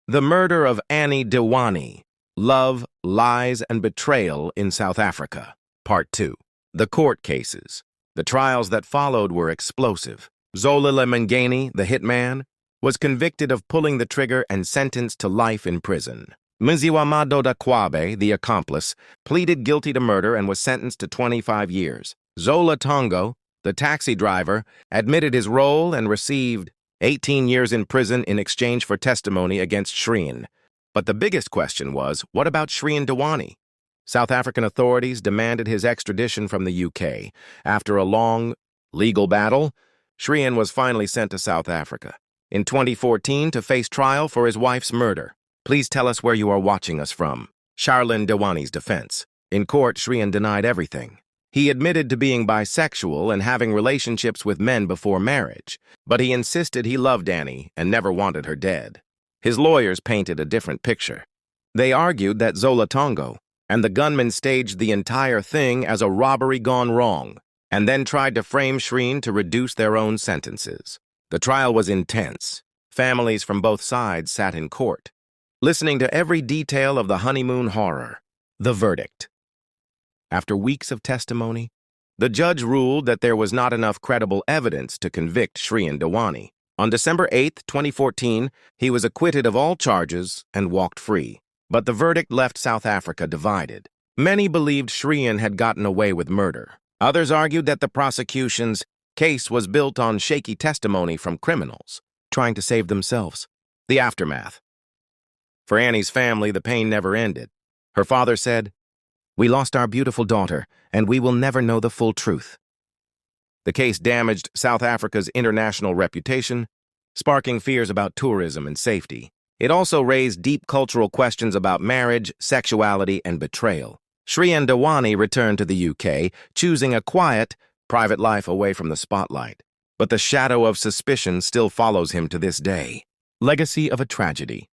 The Murder of Anni Dewani, Love, Lies, and Betrayal in South Africa, Part 2. The court cases. The trials that followed were explosive. Zolile Mngeni, the hitman, was convicted of pulling the trigger and sentenced to life in prison. Mziwamado Dakwabe, the accomplice, pleaded guilty to murder and was sentenced to 25 years. Zola Tongo, the taxi driver, admitted his role and received 18 years in prison in exchange for testimony against Shreen. But the biggest question was, what about Shreen Dewani? South African authorities demanded his extradition from the UK. After a long legal battle, Shreen was finally sent to South Africa in 2014 to face trial for his wife's murder. Please tell us where you are watching us from. Charlene Dewani's defense. In court, Shreen denied everything. He admitted to being bisexual and having relationships with men before marriage, but he insisted he loved Anni and never wanted her dead. His lawyers painted a different picture. They argued that Zola Tongo and the gunman staged the entire thing as a robbery gone wrong, and then tried to frame Shreen to reduce their own sentences. The trial was intense. Families from both sides sat in court, listening to every detail of the honeymoon horror. The verdict. After weeks of testimony, the judge ruled that there was not enough credible evidence to convict Shreen Dewani. On December 8, 2014, he was acquitted of all charges and walked free. But the verdict left South Africa divided. Many believed Shreen had gotten away with murder. Others argued that the prosecution's case was built on shaky testimony from criminals trying to save themselves. The aftermath. For Anni's family, the pain never ended. Her father said, "We lost our beautiful daughter, and we will never know the full truth." The case damaged South Africa's international reputation, sparking fears about tourism and safety. It also raised deep cultural questions about marriage, sexuality, and betrayal. Shreen Dewani returned to the UK, choosing a quiet, private life away from the spotlight. But the shadow of suspicion still follows him to this day. Legacy of a tragedy.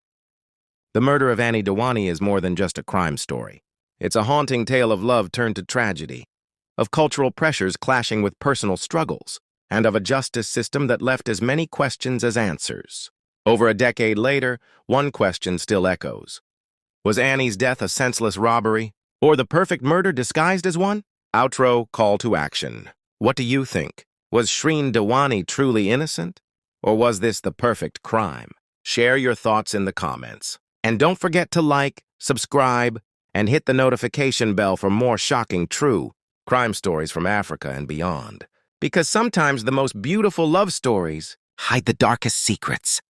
The murder of Anni Dewani is more than just a crime story. It's a haunting tale of love turned to tragedy, of cultural pressures clashing with personal struggles, and of a justice system that left as many questions as answers. Over a decade later, one question still echoes. Was Anni's death a senseless robbery, or the perfect murder disguised as one? Outro, call to action. What do you think? Was Shreen Dewani truly innocent, or was this the perfect crime? Share your thoughts in the comments. And don't forget to like, subscribe, and hit the notification bell for more shocking true crime stories from Africa and beyond. Because sometimes the most beautiful love stories hide the darkest secrets.